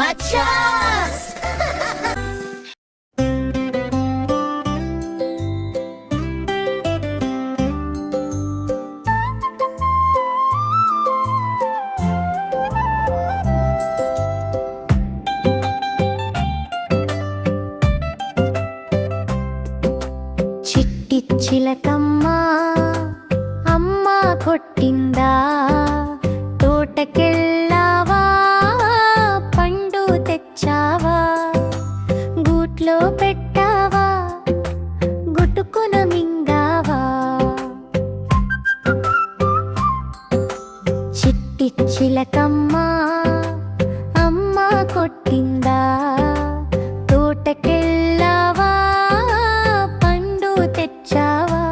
Gachas! చిట్టి చిలకమ్మ అమ్మ కొట్టిందా, తోటకెళ్ళావా పండు తెచ్చావా, గూట్లో పెట్టావా గుటుకున మింగావా. చిట్టి చిలకమ్మ అమ్మ కొట్టిందా, తోటకెళ్ళావా పండు తెచ్చావా,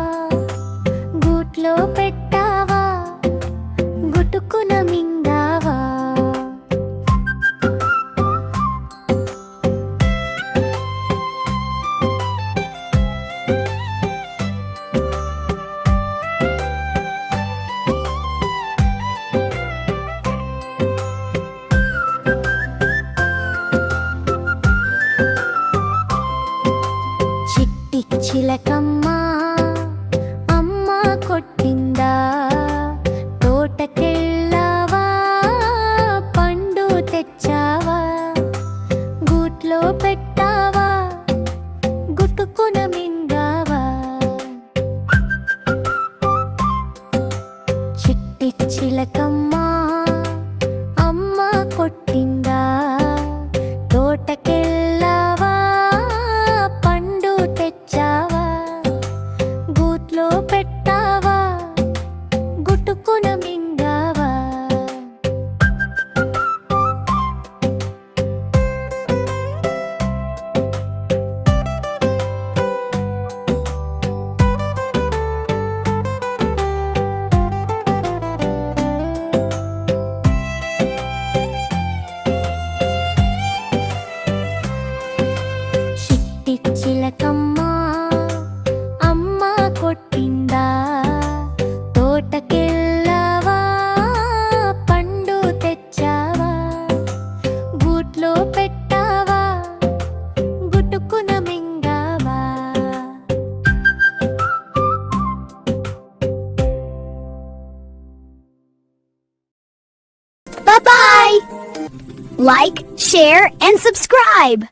గూట్లో పెట్టావా గుటుకున మింగావా. చిట్టి చిలకమ్మ అమ్మ కొట్టిందా, తోటకెళ్ళావా పండు తెచ్చావా, గూట్లో పెట్టావా గుటుకున మింగావా. చిట్టి చిలకమ్మ అమ్మ కొట్టిందా, తోటకెళ్ళావా పండు తెచ్చావా, గూట్లో పెట్టావా గుటుకున మింగావా. చిట్టి చిలకమ్మ అమ్మ కొట్టిందా, తోటకెళ్ళావా పండు తెచ్చావా, గూట్లో పెట్టావా గుటుకున మింగావా. Bye-bye! Like, share, and subscribe!